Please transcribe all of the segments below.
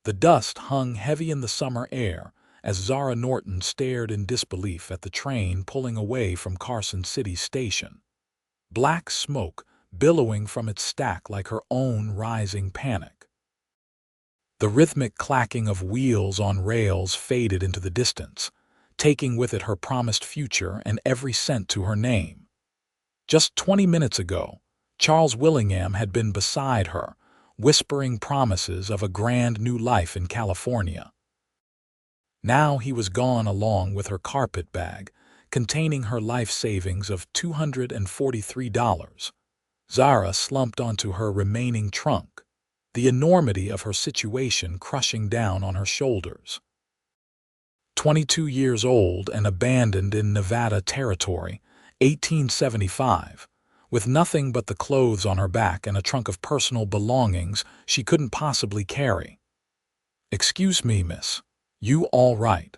The dust hung heavy in the summer air as Zara Norton stared in disbelief at the train pulling away from Carson City station. Black smoke billowing from its stack like her own rising panic. The rhythmic clacking of wheels on rails faded into the distance, taking with it her promised future and every cent to her name. Just 20 minutes ago, Charles Willingham had been beside her, whispering promises of a grand new life in California. Now he was gone along with her carpet bag, containing her life savings of $243. Zara slumped onto her remaining trunk, the enormity of her situation crushing down on her shoulders. 22 years old and abandoned in Nevada territory, 1875, with nothing but the clothes on her back and a trunk of personal belongings she couldn't possibly carry. "Excuse me, miss. You all right?"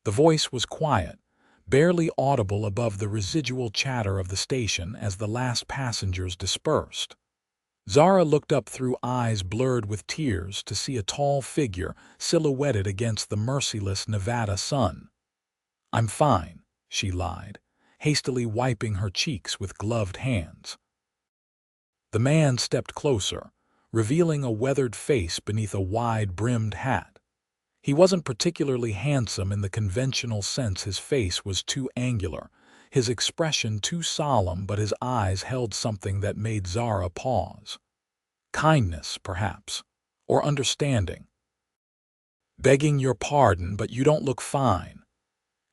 The voice was quiet, barely audible above the residual chatter of the station as the last passengers dispersed. Zara looked up through eyes blurred with tears to see a tall figure silhouetted against the merciless Nevada sun. "I'm fine," she lied, hastily wiping her cheeks with gloved hands. The man stepped closer, revealing a weathered face beneath a wide-brimmed hat. He wasn't particularly handsome in the conventional sense. His face was too angular, his expression too solemn, but his eyes held something that made Zara pause. Kindness, perhaps, or understanding. "Begging your pardon, but you don't look fine."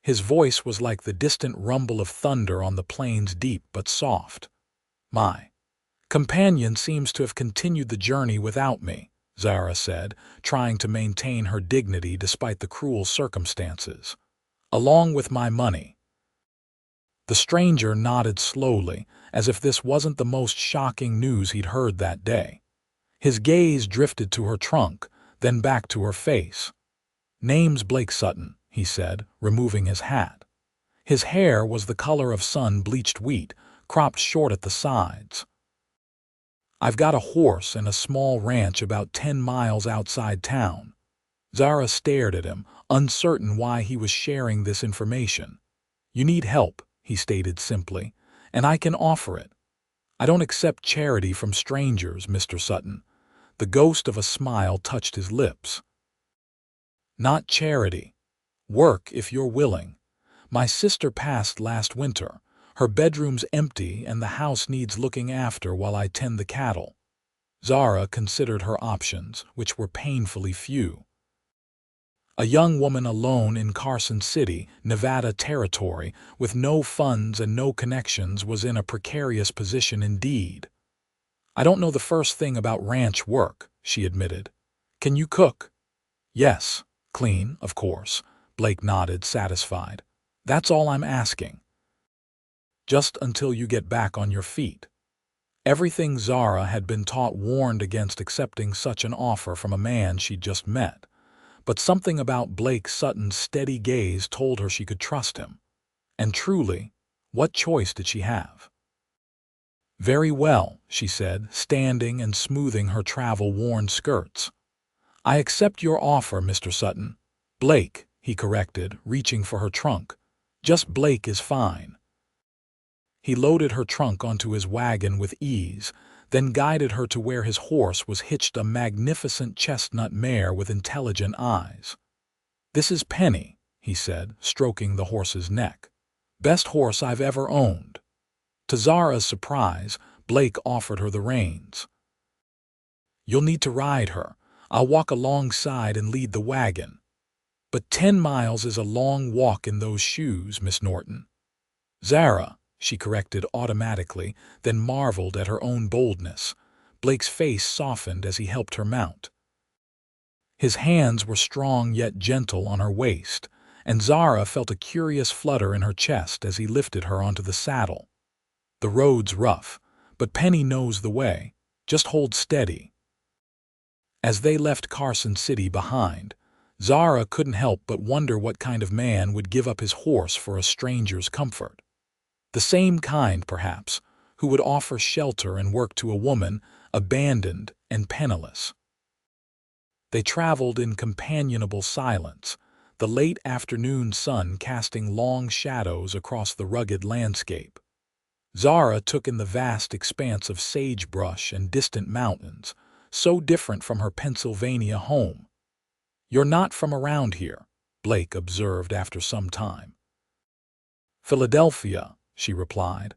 His voice was like the distant rumble of thunder on the plains, deep but soft. "My companion seems to have continued the journey without me," Zara said, trying to maintain her dignity despite the cruel circumstances. "Along with my money." The stranger nodded slowly, as if this wasn't the most shocking news he'd heard that day. His gaze drifted to her trunk, then back to her face. "Name's Blake Sutton," he said, removing his hat. His hair was the color of sun-bleached wheat, cropped short at the sides. "I've got a horse and a small ranch about 10 miles outside town." Zara stared at him, uncertain why he was sharing this information. "You need help," he stated simply, "and I can offer it. I don't accept charity from strangers, Mr. Sutton." The ghost of a smile touched his lips. "Not charity. Work if you're willing. My sister passed last winter. Her bedroom's empty and the house needs looking after while I tend the cattle." Zara considered her options, which were painfully few. A young woman alone in Carson City, Nevada territory, with no funds and no connections, was in a precarious position indeed. "I don't know the first thing about ranch work," she admitted. "Can you cook?" "Yes. Clean, of course." Blake nodded, satisfied. "That's all I'm asking. Just until you get back on your feet." Everything Zara had been taught warned against accepting such an offer from a man she'd just met. But something about Blake Sutton's steady gaze told her she could trust him. And truly, what choice did she have? "Very well," she said, standing and smoothing her travel-worn skirts. "I accept your offer, Mr. Sutton." "Blake," he corrected, reaching for her trunk. "Just Blake is fine." He loaded her trunk onto his wagon with ease, then guided her to where his horse was hitched, a magnificent chestnut mare with intelligent eyes. "This is Penny," he said, stroking the horse's neck. "Best horse I've ever owned." To Zara's surprise, Blake offered her the reins. "You'll need to ride her. I'll walk alongside and lead the wagon." "But 10 miles is a long walk in those shoes, Miss Norton." "Zara," she corrected automatically, then marveled at her own boldness. Blake's face softened as he helped her mount. His hands were strong yet gentle on her waist, and Zara felt a curious flutter in her chest as he lifted her onto the saddle. "The road's rough, but Penny knows the way. Just hold steady." As they left Carson City behind, Zara couldn't help but wonder what kind of man would give up his horse for a stranger's comfort. The same kind, perhaps, who would offer shelter and work to a woman abandoned and penniless. They traveled in companionable silence, the late afternoon sun casting long shadows across the rugged landscape. Zara took in the vast expanse of sagebrush and distant mountains, so different from her Pennsylvania home. "You're not from around here," Blake observed after some time. "Philadelphia," she replied.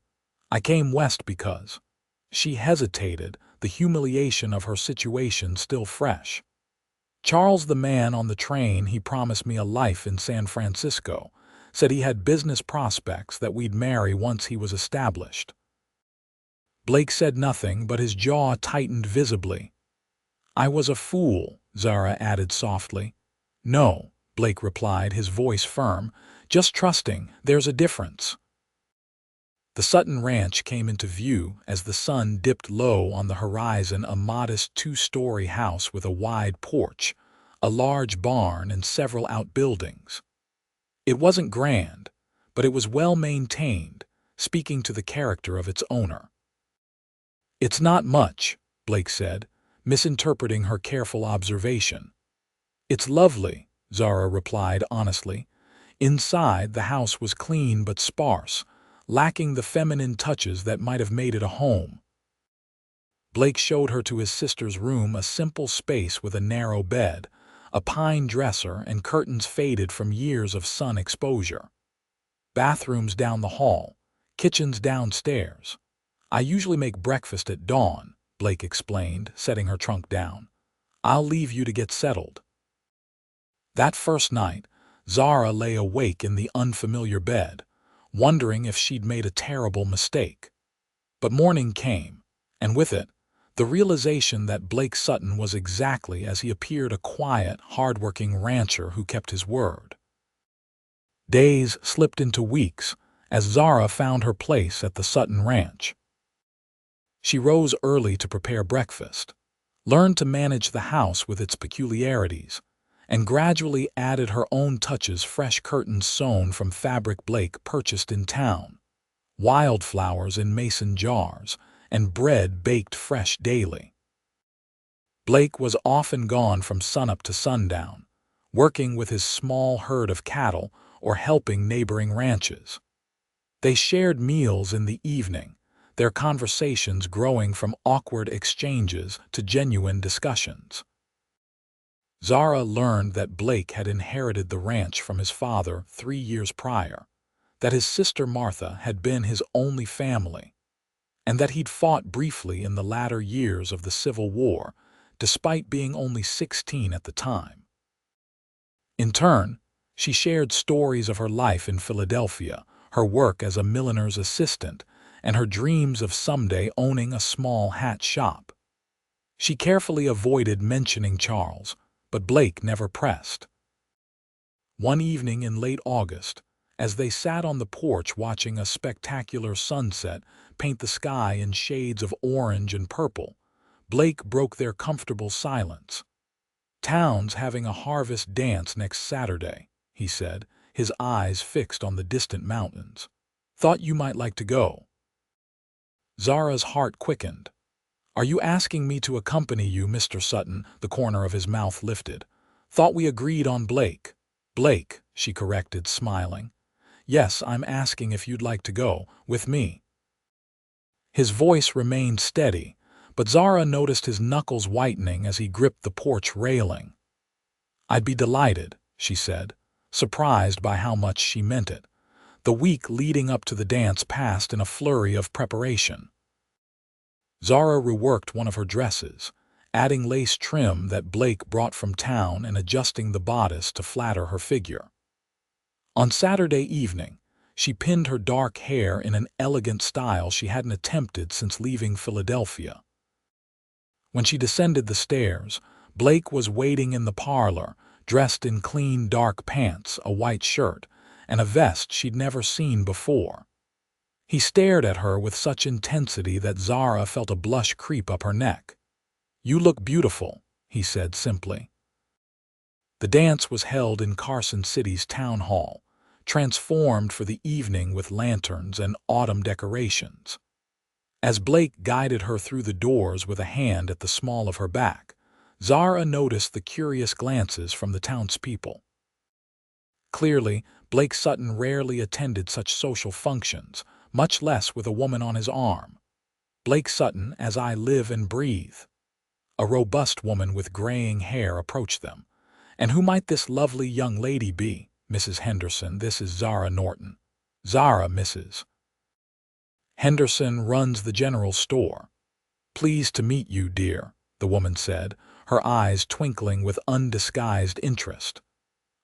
"I came west because—" She hesitated, the humiliation of her situation still fresh. "Charles, the man on the train, he promised me a life in San Francisco, said he had business prospects, that we'd marry once he was established." Blake said nothing, but his jaw tightened visibly. "I was a fool," Zara added softly. "No," Blake replied, his voice firm, "just trusting. There's a difference." The Sutton Ranch came into view as the sun dipped low on the horizon, a modest two-story house with a wide porch, a large barn, and several outbuildings. It wasn't grand, but it was well maintained, speaking to the character of its owner. "It's not much," Blake said, misinterpreting her careful observation. "It's lovely," Zara replied honestly. Inside, the house was clean but sparse, lacking the feminine touches that might have made it a home. Blake showed her to his sister's room, a simple space with a narrow bed, a pine dresser, and curtains faded from years of sun exposure. "Bathrooms down the hall, kitchens downstairs. I usually make breakfast at dawn," Blake explained, setting her trunk down. "I'll leave you to get settled." That first night, Zara lay awake in the unfamiliar bed, wondering if she'd made a terrible mistake. But morning came, and with it, the realization that Blake Sutton was exactly as he appeared, a quiet, hard-working rancher who kept his word. Days slipped into weeks as Zara found her place at the Sutton Ranch. She rose early to prepare breakfast, learned to manage the house with its peculiarities, and gradually added her own touches: fresh curtains sewn from fabric Blake purchased in town, wildflowers in mason jars, and bread baked fresh daily. Blake was often gone from sunup to sundown, working with his small herd of cattle or helping neighboring ranches. They shared meals in the evening, their conversations growing from awkward exchanges to genuine discussions. Zara learned that Blake had inherited the ranch from his father 3 years prior, that his sister Martha had been his only family, and that he'd fought briefly in the latter years of the Civil War, despite being only 16 at the time. In turn, she shared stories of her life in Philadelphia, her work as a milliner's assistant, and her dreams of someday owning a small hat shop. She carefully avoided mentioning Charles, but Blake never pressed. One evening in late August, as they sat on the porch watching a spectacular sunset paint the sky in shades of orange and purple, Blake broke their comfortable silence. "Town's having a harvest dance next Saturday," he said, his eyes fixed on the distant mountains. "Thought you might like to go." Zara's heart quickened. "Are you asking me to accompany you, Mr. Sutton?" The corner of his mouth lifted. "Thought we agreed on Blake." "Blake," she corrected, smiling. "Yes, I'm asking if you'd like to go with me." His voice remained steady, but Zara noticed his knuckles whitening as he gripped the porch railing. "I'd be delighted," she said, surprised by how much she meant it. The week leading up to the dance passed in a flurry of preparation. Zara reworked one of her dresses, adding lace trim that Blake brought from town and adjusting the bodice to flatter her figure. On Saturday evening, she pinned her dark hair in an elegant style she hadn't attempted since leaving Philadelphia. When she descended the stairs, Blake was waiting in the parlor, dressed in clean dark pants, a white shirt, and a vest she'd never seen before. He stared at her with such intensity that Zara felt a blush creep up her neck. "You look beautiful," he said simply. The dance was held in Carson City's town hall, transformed for the evening with lanterns and autumn decorations. As Blake guided her through the doors with a hand at the small of her back, Zara noticed the curious glances from the townspeople. Clearly, Blake Sutton rarely attended such social functions, much less with a woman on his arm. Blake Sutton, as I live and breathe. A robust woman with graying hair approached them. And who might this lovely young lady be? Mrs. Henderson, this is Zara Norton. Zara, Mrs. Henderson runs the general store. Pleased to meet you, dear, the woman said, her eyes twinkling with undisguised interest.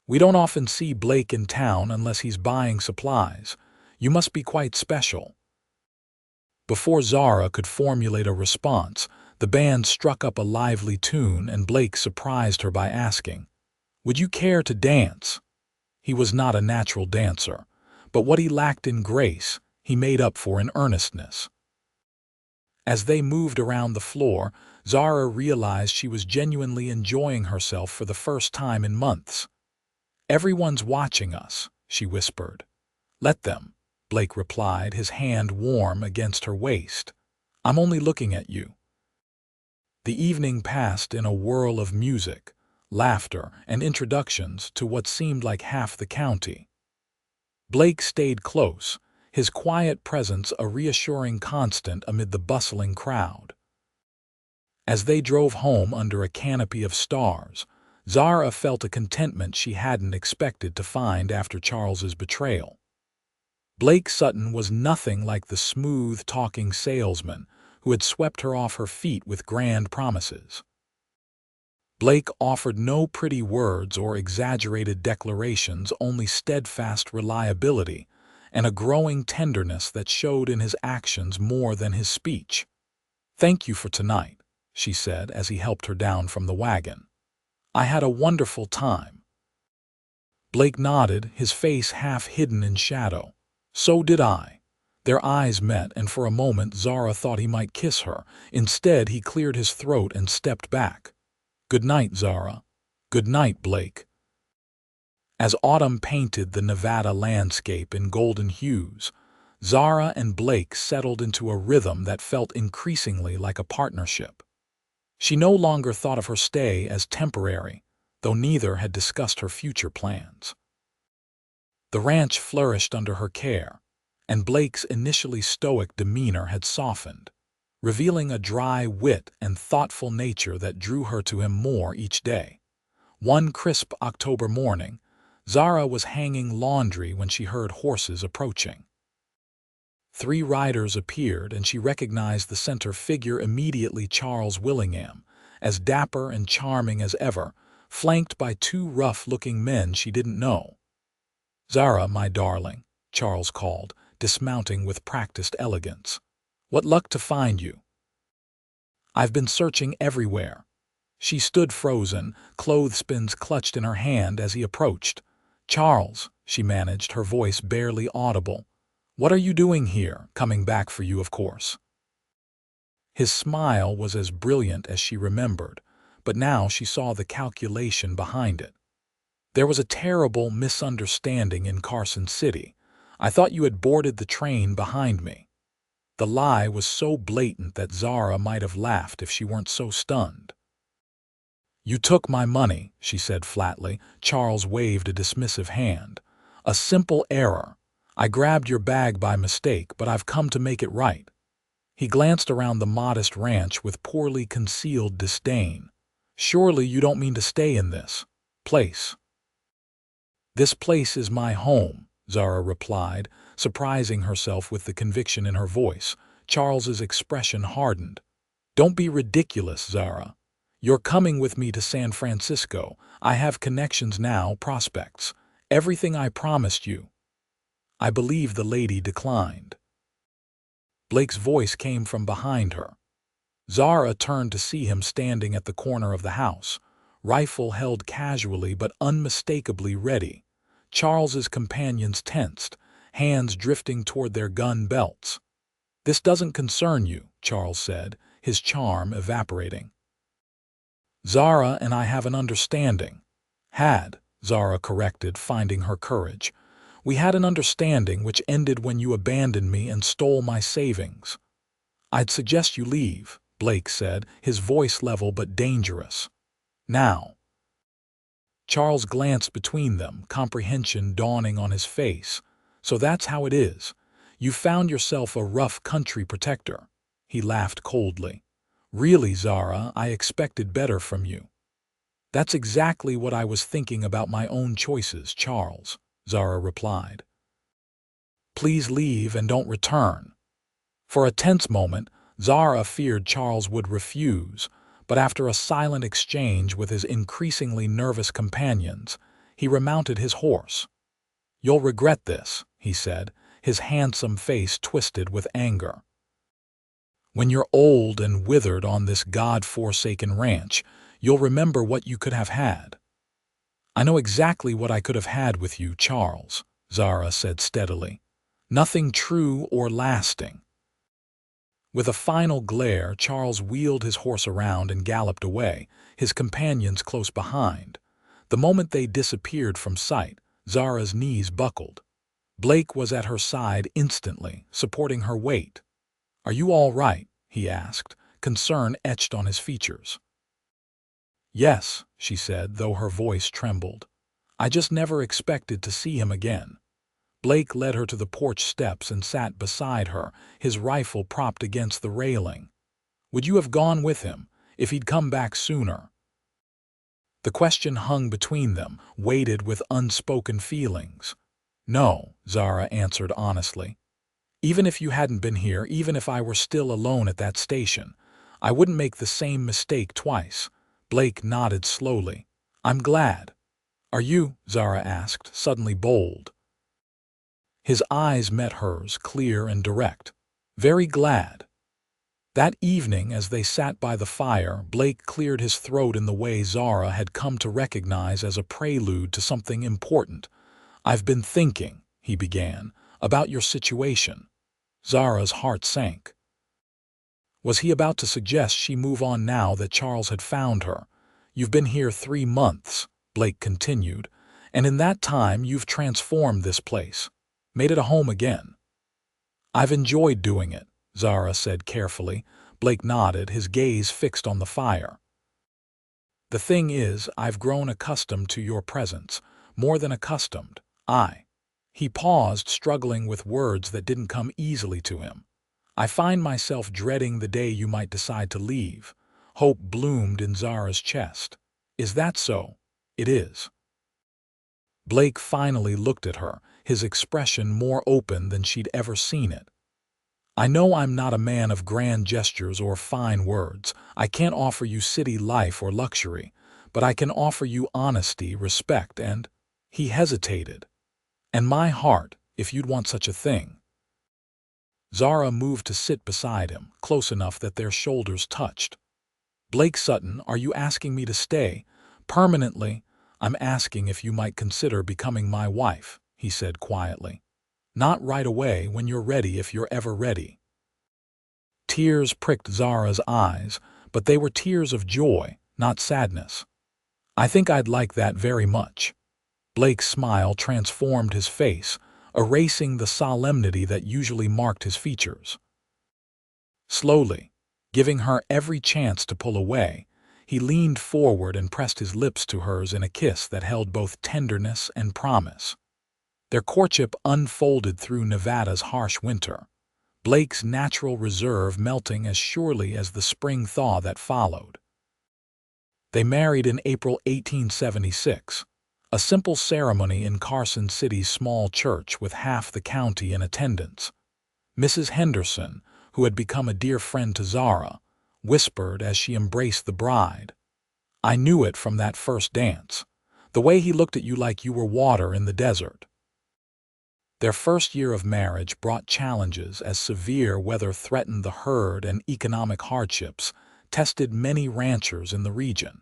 We don't often see Blake in town unless he's buying supplies. You must be quite special. Before Zara could formulate a response, the band struck up a lively tune and Blake surprised her by asking, "Would you care to dance?" He was not a natural dancer, but what he lacked in grace, he made up for in earnestness. As they moved around the floor, Zara realized she was genuinely enjoying herself for the first time in months. "Everyone's watching us," she whispered. "Let them," Blake replied, his hand warm against her waist. "I'm only looking at you." The evening passed in a whirl of music, laughter, and introductions to what seemed like half the county. Blake stayed close, his quiet presence a reassuring constant amid the bustling crowd. As they drove home under a canopy of stars, Zara felt a contentment she hadn't expected to find after Charles's betrayal. Blake Sutton was nothing like the smooth-talking salesman who had swept her off her feet with grand promises. Blake offered no pretty words or exaggerated declarations, only steadfast reliability and a growing tenderness that showed in his actions more than his speech. "Thank you for tonight," she said as he helped her down from the wagon. "I had a wonderful time." Blake nodded, his face half hidden in shadow. "So did I." Their eyes met, and for a moment Zara thought he might kiss her. Instead, he cleared his throat and stepped back. "Good night, Zara." "Good night, Blake." As autumn painted the Nevada landscape in golden hues, Zara and Blake settled into a rhythm that felt increasingly like a partnership. She no longer thought of her stay as temporary, though neither had discussed her future plans. The ranch flourished under her care, and Blake's initially stoic demeanor had softened, revealing a dry wit and thoughtful nature that drew her to him more each day. One crisp October morning, Zara was hanging laundry when she heard horses approaching. 3 riders appeared, and she recognized the center figure immediately, Charles Willingham, as dapper and charming as ever, flanked by 2 rough-looking men she didn't know. "Zara, my darling," Charles called, dismounting with practiced elegance. "What luck to find you." "I've been searching everywhere." She stood frozen, clothespins clutched in her hand as he approached. "Charles," she managed, her voice barely audible. "What are you doing here? Coming back for you, of course." His smile was as brilliant as she remembered, but now she saw the calculation behind it. "There was a terrible misunderstanding in Carson City. I thought you had boarded the train behind me." The lie was so blatant that Zara might have laughed if she weren't so stunned. "You took my money," she said flatly. Charles waved a dismissive hand. "A simple error. I grabbed your bag by mistake, but I've come to make it right." He glanced around the modest ranch with poorly concealed disdain. "Surely you don't mean to stay in this place?" "This place is my home," Zara replied, surprising herself with the conviction in her voice. Charles's expression hardened. "Don't be ridiculous, Zara. You're coming with me to San Francisco. I have connections now, prospects. Everything I promised you." "I believe the lady declined." Blake's voice came from behind her. Zara turned to see him standing at the corner of the house, rifle held casually but unmistakably ready. Charles's companions tensed, hands drifting toward their gun belts. "This doesn't concern you," Charles said, his charm evaporating. "Zara and I have an understanding." "Had," Zara corrected, finding her courage. "We had an understanding which ended when you abandoned me and stole my savings." "I'd suggest you leave," Blake said, his voice level but dangerous. Now. Charles glanced between them, comprehension dawning on his face. So that's how it is. You found yourself a rough country protector. He laughed coldly. Really, Zara, I expected better from you. That's exactly what I was thinking about my own choices, Charles, Zara replied. Please leave and don't return. For a tense moment, Zara feared Charles would refuse, but after a silent exchange with his increasingly nervous companions, he remounted his horse. You'll regret this, he said, his handsome face twisted with anger. When you're old and withered on this God-forsaken ranch, you'll remember what you could have had. I know exactly what I could have had with you, Charles, Zara said steadily. Nothing true or lasting. With a final glare, Charles wheeled his horse around and galloped away, his companions close behind. The moment they disappeared from sight, Zara's knees buckled. Blake was at her side instantly, supporting her weight. Are you all right? He asked, concern etched on his features. Yes, she said, though her voice trembled. I just never expected to see him again. Blake led her to the porch steps and sat beside her, his rifle propped against the railing. Would you have gone with him, if he'd come back sooner? The question hung between them, weighted with unspoken feelings. No, Zara answered honestly. Even if you hadn't been here, even if I were still alone at that station, I wouldn't make the same mistake twice. Blake nodded slowly. I'm glad. Are you? Zara asked, suddenly bold. His eyes met hers, clear and direct. Very glad. That evening, as they sat by the fire, Blake cleared his throat in the way Zara had come to recognize as a prelude to something important. I've been thinking, he began, about your situation. Zara's heart sank. Was he about to suggest she move on now that Charles had found her? You've been here 3 months, Blake continued, and in that time you've transformed this place, made it a home again. I've enjoyed doing it, Zara said carefully. Blake nodded, his gaze fixed on the fire. The thing is, I've grown accustomed to your presence, more than accustomed. He paused, struggling with words that didn't come easily to him. I find myself dreading the day you might decide to leave. Hope bloomed in Zara's chest. Is that so? It is. Blake finally looked at her, his expression more open than she'd ever seen it. I know I'm not a man of grand gestures or fine words. I can't offer you city life or luxury, but I can offer you honesty, respect, and— He hesitated. And my heart, if you'd want such a thing. Zara moved to sit beside him, close enough that their shoulders touched. Blake Sutton, are you asking me to stay? Permanently? I'm asking if you might consider becoming my wife, he said quietly. Not right away, when you're ready, if you're ever ready. Tears pricked Zara's eyes, but they were tears of joy, not sadness. I think I'd like that very much. Blake's smile transformed his face, erasing the solemnity that usually marked his features. Slowly, giving her every chance to pull away, he leaned forward and pressed his lips to hers in a kiss that held both tenderness and promise. Their courtship unfolded through Nevada's harsh winter, Blake's natural reserve melting as surely as the spring thaw that followed. They married in April 1876, a simple ceremony in Carson City's small church with half the county in attendance. Mrs. Henderson, who had become a dear friend to Zara, whispered as she embraced the bride, I knew it from that first dance, the way he looked at you like you were water in the desert. Their first year of marriage brought challenges as severe weather threatened the herd and economic hardships tested many ranchers in the region.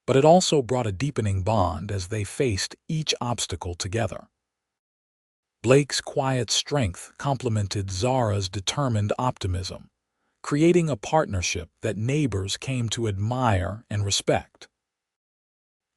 But it also brought a deepening bond as they faced each obstacle together. Blake's quiet strength complemented Zara's determined optimism, creating a partnership that neighbors came to admire and respect.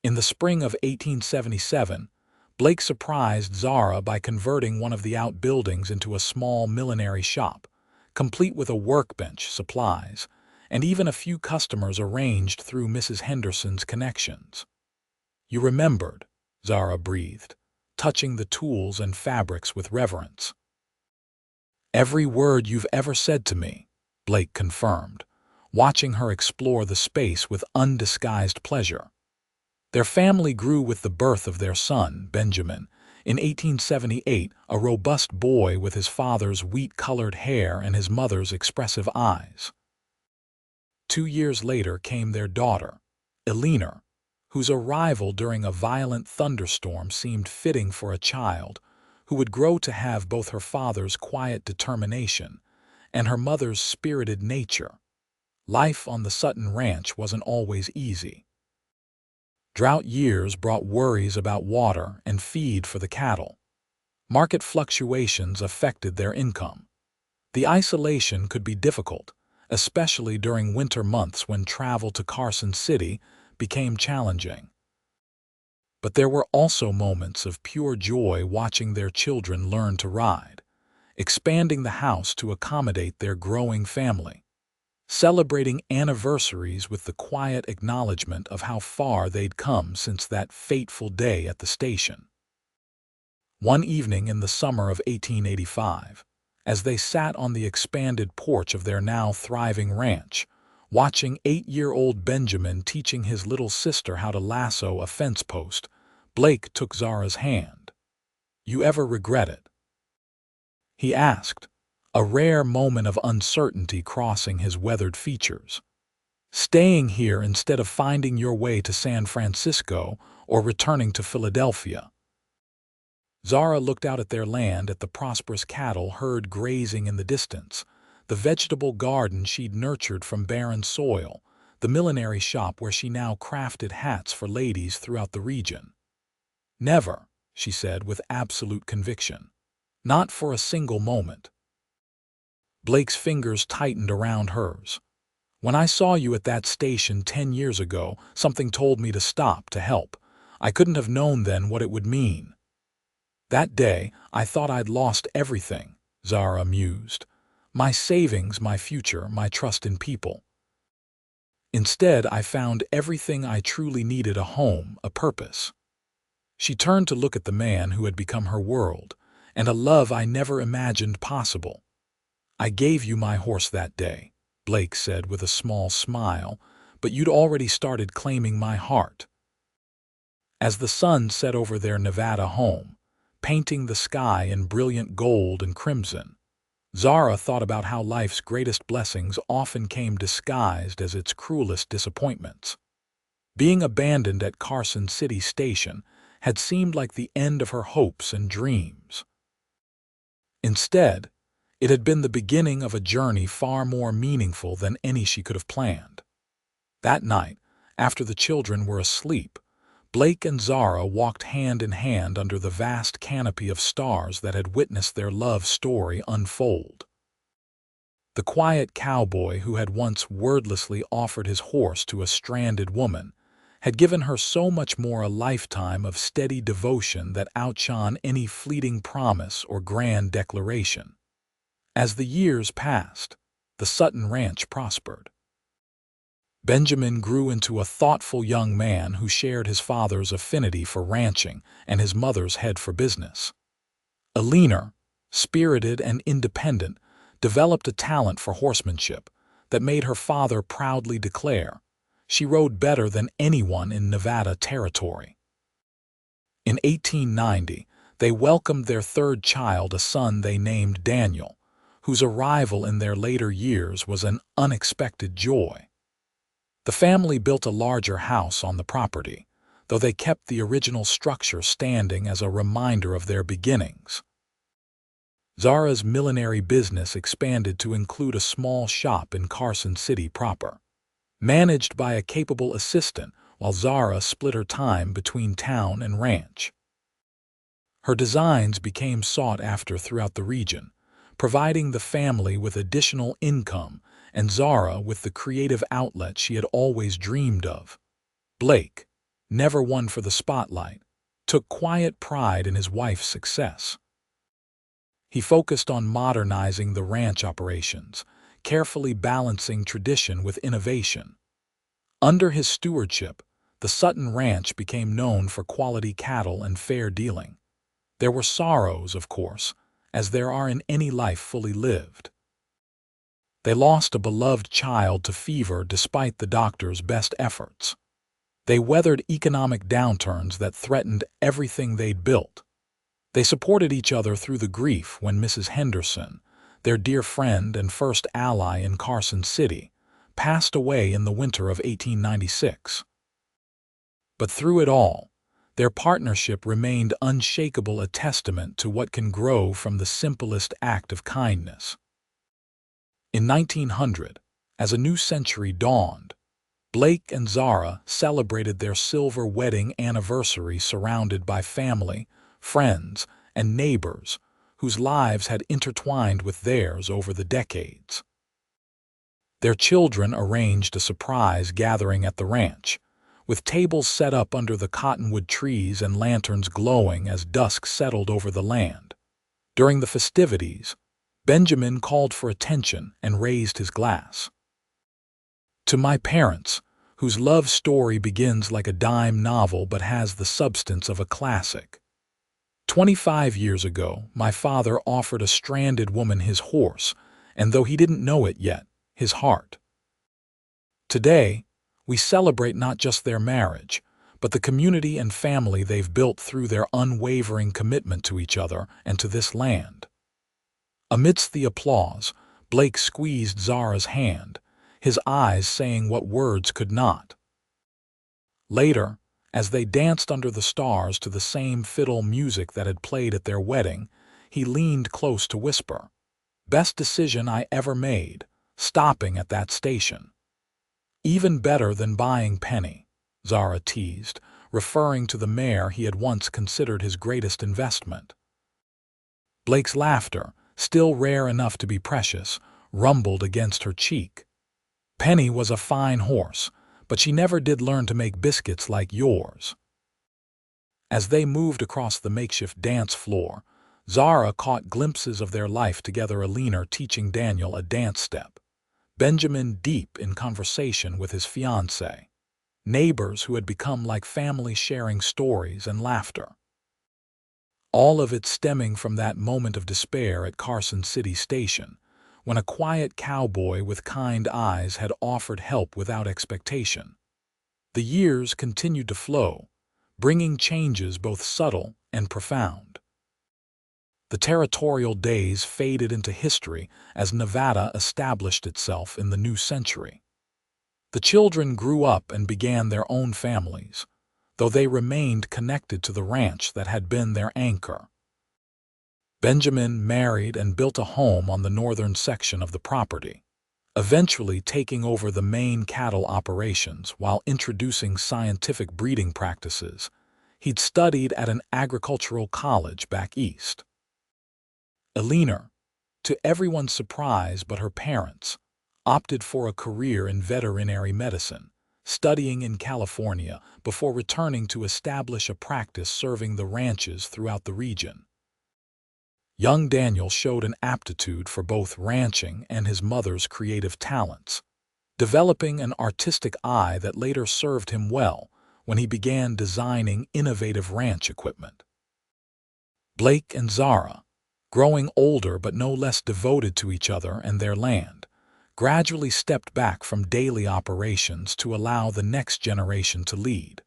In the spring of 1877, Blake surprised Zara by converting one of the outbuildings into a small millinery shop, complete with a workbench, supplies, and even a few customers arranged through Mrs. Henderson's connections. "You remembered," Zara breathed, touching the tools and fabrics with reverence. "Every word you've ever said to me," Blake confirmed, watching her explore the space with undisguised pleasure. Their family grew with the birth of their son, Benjamin, in 1878, a robust boy with his father's wheat-colored hair and his mother's expressive eyes. 2 years later came their daughter, Eleanor, whose arrival during a violent thunderstorm seemed fitting for a child who would grow to have both her father's quiet determination and her mother's spirited nature. Life on the Sutton Ranch wasn't always easy. Drought years brought worries about water and feed for the cattle. Market fluctuations affected their income. The isolation could be difficult, especially during winter months when travel to Carson City became challenging. But there were also moments of pure joy watching their children learn to ride, expanding the house to accommodate their growing family, celebrating anniversaries with the quiet acknowledgement of how far they'd come since that fateful day at the station. One evening in the summer of 1885, as they sat on the expanded porch of their now thriving ranch, watching 8-year-old Benjamin teaching his little sister how to lasso a fence post, Blake took Zara's hand. "You ever regret it?" he asked, a rare moment of uncertainty crossing his weathered features. "Staying here instead of finding your way to San Francisco or returning to Philadelphia?" Zara looked out at their land, at the prosperous cattle herd grazing in the distance, the vegetable garden she'd nurtured from barren soil, the millinery shop where she now crafted hats for ladies throughout the region. "Never," she said with absolute conviction. "Not for a single moment." Blake's fingers tightened around hers. "When I saw you at that station 10 years ago, something told me to stop, to help. I couldn't have known then what it would mean." "That day, I thought I'd lost everything," Zara mused. "My savings, my future, my trust in people. Instead, I found everything I truly needed: a home, a purpose." She turned to look at the man who had become her world, and a love I never imagined possible. "I gave you my horse that day," Blake said with a small smile, "but you'd already started claiming my heart." As the sun set over their Nevada home, painting the sky in brilliant gold and crimson, Zara thought about how life's greatest blessings often came disguised as its cruelest disappointments. Being abandoned at Carson City Station had seemed like the end of her hopes and dreams. Instead, it had been the beginning of a journey far more meaningful than any she could have planned. That night, after the children were asleep, Blake and Zara walked hand in hand under the vast canopy of stars that had witnessed their love story unfold. The quiet cowboy who had once wordlessly offered his horse to a stranded woman had given her so much more: a lifetime of steady devotion that outshone any fleeting promise or grand declaration. As the years passed, the Sutton Ranch prospered. Benjamin grew into a thoughtful young man who shared his father's affinity for ranching and his mother's head for business. Eleanor, spirited and independent, developed a talent for horsemanship that made her father proudly declare she rode better than anyone in Nevada territory. In 1890, they welcomed their third child, a son they named Daniel, whose arrival in their later years was an unexpected joy. The family built a larger house on the property, though they kept the original structure standing as a reminder of their beginnings. Zara's millinery business expanded to include a small shop in Carson City proper, managed by a capable assistant, while Zara split her time between town and ranch. Her designs became sought after throughout the region, providing the family with additional income and Zara with the creative outlet she had always dreamed of. Blake, never one for the spotlight, took quiet pride in his wife's success. He focused on modernizing the ranch operations, carefully balancing tradition with innovation. Under his stewardship, the Sutton Ranch became known for quality cattle and fair dealing. There were sorrows, of course, as there are in any life fully lived. They lost a beloved child to fever despite the doctor's best efforts. They weathered economic downturns that threatened everything they'd built. They supported each other through the grief when Mrs. Henderson, their dear friend and first ally in Carson City, passed away in the winter of 1896. But through it all, their partnership remained unshakable, a testament to what can grow from the simplest act of kindness. In 1900, as a new century dawned, Blake and Zara celebrated their silver wedding anniversary surrounded by family, friends, and neighbors whose lives had intertwined with theirs over the decades. Their children arranged a surprise gathering at the ranch, with tables set up under the cottonwood trees and lanterns glowing as dusk settled over the land. During the festivities, Benjamin called for attention and raised his glass. "To my parents, whose love story begins like a dime novel but has the substance of a classic. 25 years ago, my father offered a stranded woman his horse, and though he didn't know it yet, his heart. Today, we celebrate not just their marriage, but the community and family they've built through their unwavering commitment to each other and to this land." Amidst the applause, Blake squeezed Zara's hand, his eyes saying what words could not. Later, as they danced under the stars to the same fiddle music that had played at their wedding, he leaned close to whisper, "Best decision I ever made, stopping at that station." "Even better than buying Penny," Zara teased, referring to the mare he had once considered his greatest investment. Blake's laughter, still rare enough to be precious, rumbled against her cheek. "Penny was a fine horse, but she never did learn to make biscuits like yours." As they moved across the makeshift dance floor, Zara caught glimpses of their life together, Alina teaching Daniel a dance step, Benjamin deep in conversation with his fiancée, neighbors who had become like family sharing stories and laughter. All of it stemming from that moment of despair at Carson City Station, when a quiet cowboy with kind eyes had offered help without expectation. The years continued to flow, bringing changes both subtle and profound. The territorial days faded into history as Nevada established itself in the new century. The children grew up and began their own families, though they remained connected to the ranch that had been their anchor. Benjamin married and built a home on the northern section of the property, eventually taking over the main cattle operations while introducing scientific breeding practices. He'd studied at an agricultural college back east. Alina, to everyone's surprise but her parents, opted for a career in veterinary medicine, studying in California before returning to establish a practice serving the ranches throughout the region. Young Daniel showed an aptitude for both ranching and his mother's creative talents, developing an artistic eye that later served him well when he began designing innovative ranch equipment. Blake and Zara, growing older but no less devoted to each other and their land, gradually stepped back from daily operations to allow the next generation to lead.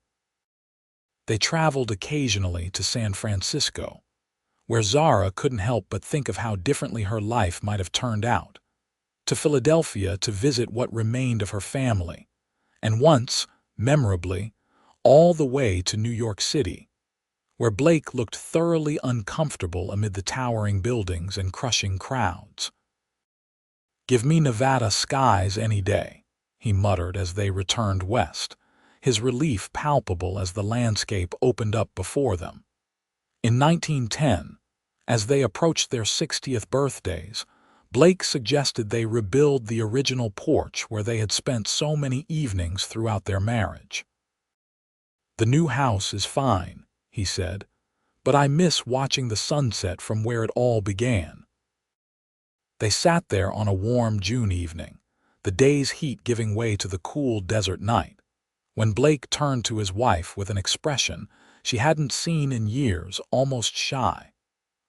They traveled occasionally to San Francisco, where Zara couldn't help but think of how differently her life might have turned out, to Philadelphia to visit what remained of her family, and once, memorably, all the way to New York City, where Blake looked thoroughly uncomfortable amid the towering buildings and crushing crowds. "Give me Nevada skies any day," he muttered as they returned west, his relief palpable as the landscape opened up before them. In 1910, as they approached their 60th birthdays, Blake suggested they rebuild the original porch where they had spent so many evenings throughout their marriage. "The new house is fine," he said, "but I miss watching the sunset from where it all began." They sat there on a warm June evening, the day's heat giving way to the cool desert night, when Blake turned to his wife with an expression she hadn't seen in years, almost shy,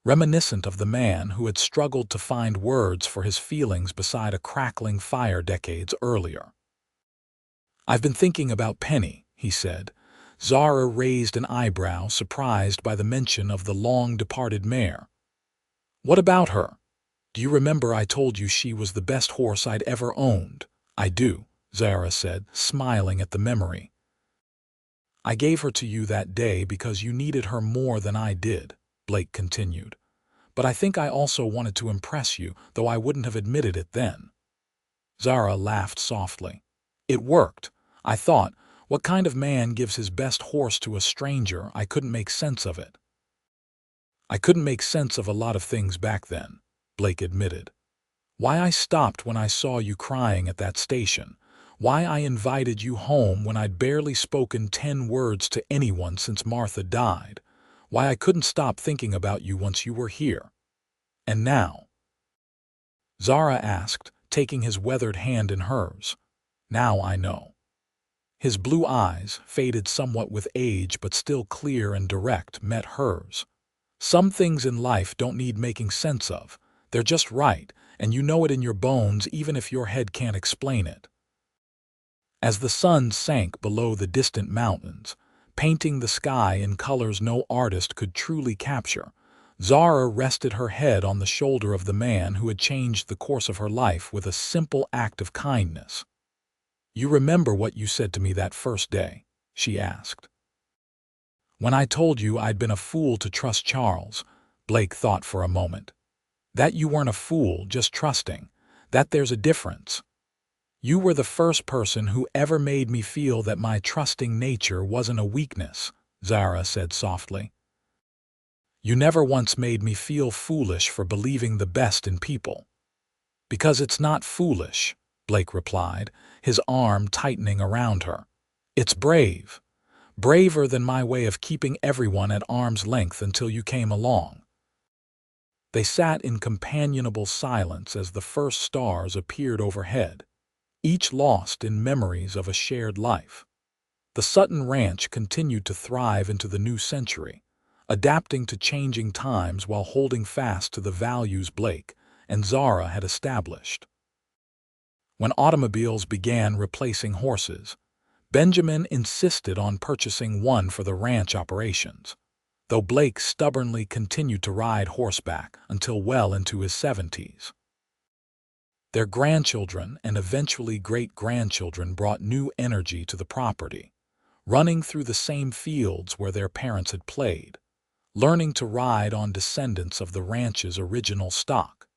reminiscent of the man who had struggled to find words for his feelings beside a crackling fire decades earlier. "I've been thinking about Penny," he said. Zara raised an eyebrow, surprised by the mention of the long-departed mare. "What about her? Do you remember I told you she was the best horse I'd ever owned?" "I do," Zara said, smiling at the memory. "I gave her to you that day because you needed her more than I did," Blake continued. "But I think I also wanted to impress you, though I wouldn't have admitted it then." Zara laughed softly. "It worked. I thought, what kind of man gives his best horse to a stranger? I couldn't make sense of it." "I couldn't make sense of a lot of things back then," Blake admitted. "Why I stopped when I saw you crying at that station. Why I invited you home when I'd barely spoken 10 words to anyone since Martha died. Why I couldn't stop thinking about you once you were here. And now?" Zara asked, taking his weathered hand in hers. "Now I know." His blue eyes, faded somewhat with age but still clear and direct, met hers. "Some things in life don't need making sense of. They're just right, and you know it in your bones even if your head can't explain it." As the sun sank below the distant mountains, painting the sky in colors no artist could truly capture, Zara rested her head on the shoulder of the man who had changed the course of her life with a simple act of kindness. "You remember what you said to me that first day?" she asked. "When I told you I'd been a fool to trust Charles," Blake thought for a moment. "That you weren't a fool, just trusting. That there's a difference. You were the first person who ever made me feel that my trusting nature wasn't a weakness," Zara said softly. "You never once made me feel foolish for believing the best in people." "Because it's not foolish," Blake replied, his arm tightening around her. "It's brave. Braver than my way of keeping everyone at arm's length until you came along." They sat in companionable silence as the first stars appeared overhead, each lost in memories of a shared life. The Sutton Ranch continued to thrive into the new century, adapting to changing times while holding fast to the values Blake and Zara had established. When automobiles began replacing horses, Benjamin insisted on purchasing one for the ranch operations, though Blake stubbornly continued to ride horseback until well into his 70s. Their grandchildren and eventually great-grandchildren brought new energy to the property, running through the same fields where their parents had played, learning to ride on descendants of the ranch's original stock,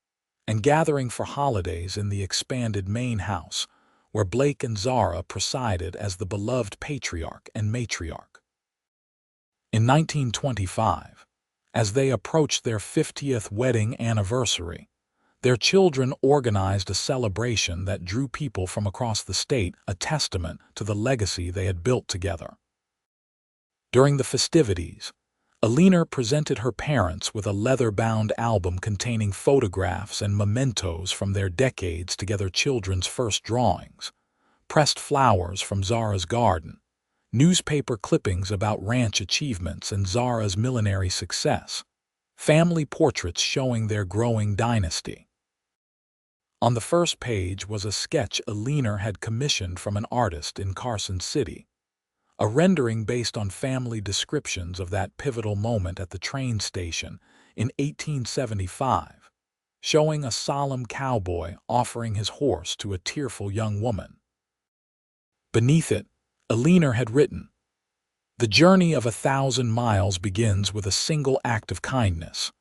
and gathering for holidays in the expanded main house, where Blake and Zara presided as the beloved patriarch and matriarch. In 1925, as they approached their 50th wedding anniversary, their children organized a celebration that drew people from across the state, a testament to the legacy they had built together. During the festivities, Alina presented her parents with a leather-bound album containing photographs and mementos from their decades-together children's first drawings, pressed flowers from Zara's garden, newspaper clippings about ranch achievements and Zara's millinery success, family portraits showing their growing dynasty. On the first page was a sketch Alina had commissioned from an artist in Carson City, a rendering based on family descriptions of that pivotal moment at the train station in 1875, showing a solemn cowboy offering his horse to a tearful young woman. Beneath it, Alina had written, "The journey of 1,000 miles begins with a single act of kindness."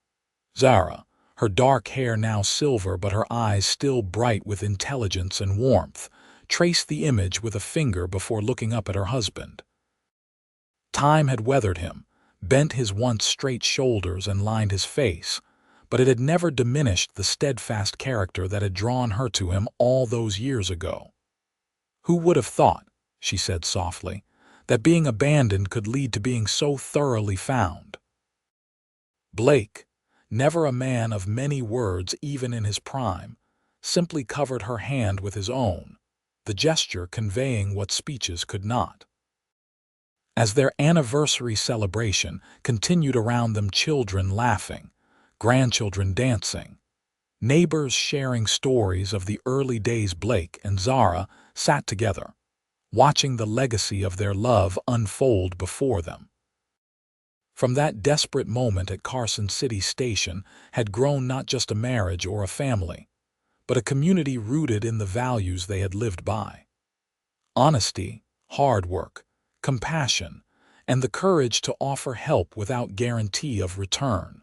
Zara, her dark hair now silver but her eyes still bright with intelligence and warmth, traced the image with a finger before looking up at her husband. Time had weathered him, bent his once straight shoulders and lined his face, but it had never diminished the steadfast character that had drawn her to him all those years ago. "Who would have thought," she said softly, "that being abandoned could lead to being so thoroughly found?" Blake, never a man of many words even in his prime, simply covered her hand with his own, the gesture conveying what speeches could not. As their anniversary celebration continued around them, children laughing, grandchildren dancing, neighbors sharing stories of the early days, Blake and Zara sat together, watching the legacy of their love unfold before them. From that desperate moment at Carson City Station had grown not just a marriage or a family, but a community rooted in the values they had lived by. Honesty, hard work, compassion, and the courage to offer help without guarantee of return.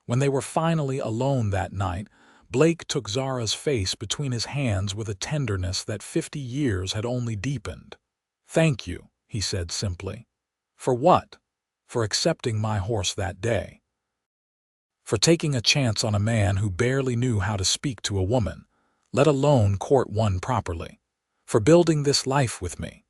When they were finally alone that night, Blake took Zara's face between his hands with a tenderness that 50 years had only deepened. "Thank you," he said simply. "For what?" "For accepting my horse that day. For taking a chance on a man who barely knew how to speak to a woman, let alone court one properly. For building this life with me."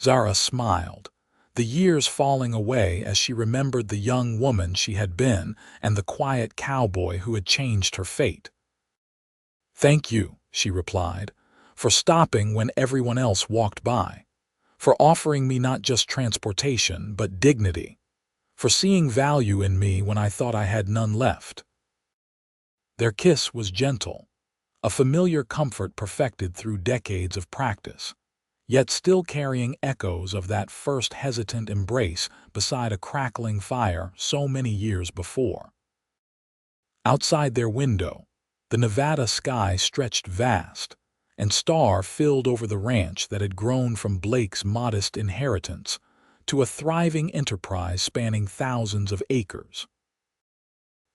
Zara smiled, the years falling away as she remembered the young woman she had been and the quiet cowboy who had changed her fate. "Thank you," she replied, "for stopping when everyone else walked by, for offering me not just transportation but dignity, for seeing value in me when I thought I had none left." Their kiss was gentle, a familiar comfort perfected through decades of practice, yet still carrying echoes of that first hesitant embrace beside a crackling fire so many years before. Outside their window, the Nevada sky stretched vast, and star filled over the ranch that had grown from Blake's modest inheritance to a thriving enterprise spanning thousands of acres.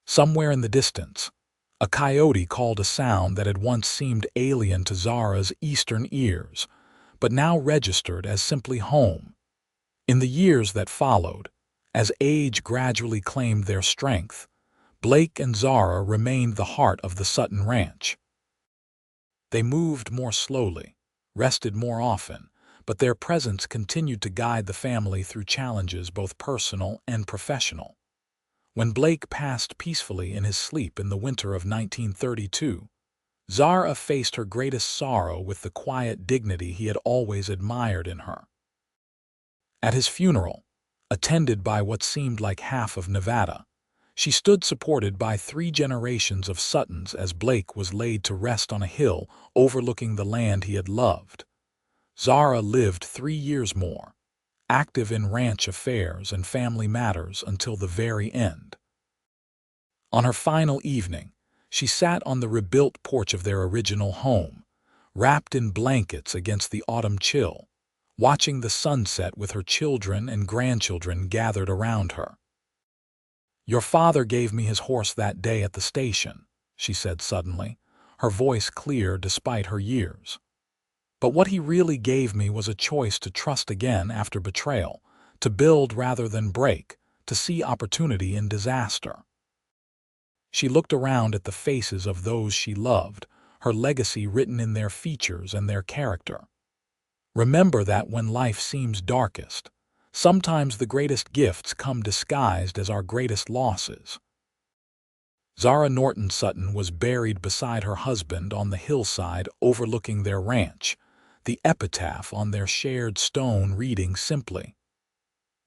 Somewhere in the distance, a coyote called a sound that had once seemed alien to Zara's eastern ears, but now registered as simply home. In the years that followed, as age gradually claimed their strength, Blake and Zara remained the heart of the Sutton Ranch. They moved more slowly, rested more often, but their presence continued to guide the family through challenges both personal and professional. When Blake passed peacefully in his sleep in the winter of 1932, Zara faced her greatest sorrow with the quiet dignity he had always admired in her. At his funeral, attended by what seemed like half of Nevada, she stood supported by 3 generations of Suttons as Blake was laid to rest on a hill overlooking the land he had loved. Zara lived 3 years more, active in ranch affairs and family matters until the very end. On her final evening, she sat on the rebuilt porch of their original home, wrapped in blankets against the autumn chill, watching the sunset with her children and grandchildren gathered around her. "Your father gave me his horse that day at the station," she said suddenly, her voice clear despite her years. "But what he really gave me was a choice to trust again after betrayal, to build rather than break, to see opportunity in disaster." She looked around at the faces of those she loved, her legacy written in their features and their character. Remember that when life seems darkest, sometimes the greatest gifts come disguised as our greatest losses. Zara Norton Sutton was buried beside her husband on the hillside overlooking their ranch, the epitaph on their shared stone reading simply,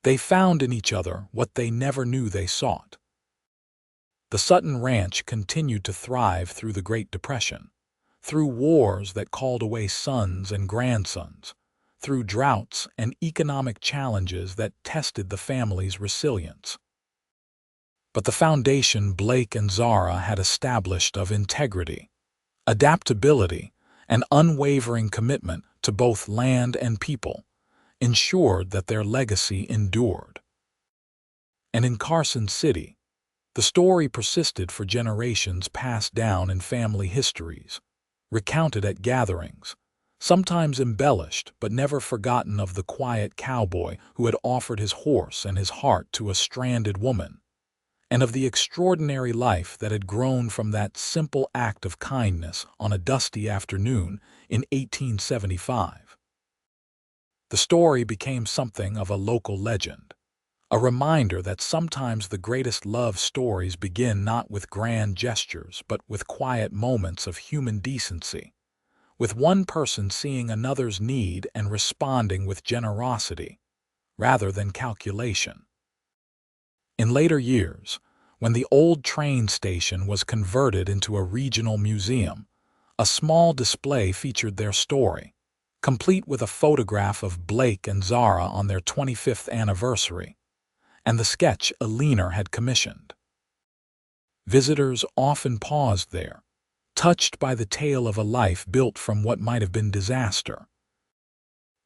"They found in each other what they never knew they sought." The Sutton Ranch continued to thrive through the Great Depression, through wars that called away sons and grandsons, through droughts and economic challenges that tested the family's resilience. But the foundation Blake and Zara had established of integrity, adaptability, and unwavering commitment to both land and people ensured that their legacy endured. And in Carson City, the story persisted for generations, passed down in family histories, recounted at gatherings, sometimes embellished but never forgotten, of the quiet cowboy who had offered his horse and his heart to a stranded woman, and of the extraordinary life that had grown from that simple act of kindness on a dusty afternoon in 1875. The story became something of a local legend, A reminder that sometimes the greatest love stories begin not with grand gestures, but with quiet moments of human decency, with one person seeing another's need and responding with generosity, rather than calculation. In later years, when the old train station was converted into a regional museum, a small display featured their story, complete with a photograph of Blake and Zara on their 25th anniversary, and the sketch a leaner had commissioned. Visitors often paused there, touched by the tale of a life built from what might have been disaster.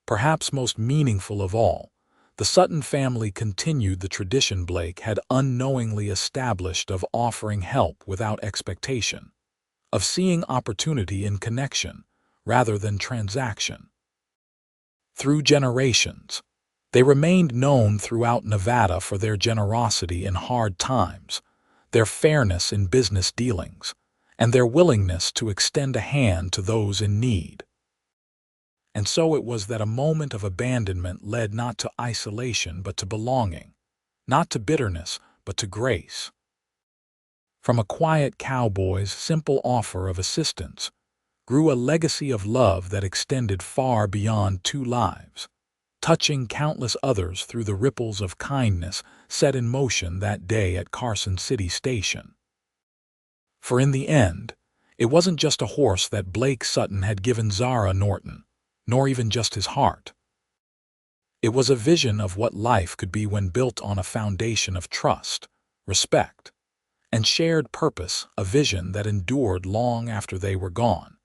Perhaps most meaningful of all, the Sutton family continued the tradition Blake had unknowingly established of offering help without expectation, of seeing opportunity in connection rather than transaction. Through generations, they remained known throughout Nevada for their generosity in hard times, their fairness in business dealings, and their willingness to extend a hand to those in need. And so it was that a moment of abandonment led not to isolation but to belonging, not to bitterness but to grace. From a quiet cowboy's simple offer of assistance grew a legacy of love that extended far beyond two lives, touching countless others through the ripples of kindness set in motion that day at Carson City Station. For in the end, it wasn't just a horse that Blake Sutton had given Zara Norton, nor even just his heart. It was a vision of what life could be when built on a foundation of trust, respect, and shared purpose, a vision that endured long after they were gone,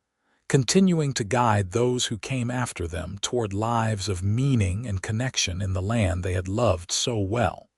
continuing to guide those who came after them toward lives of meaning and connection in the land they had loved so well.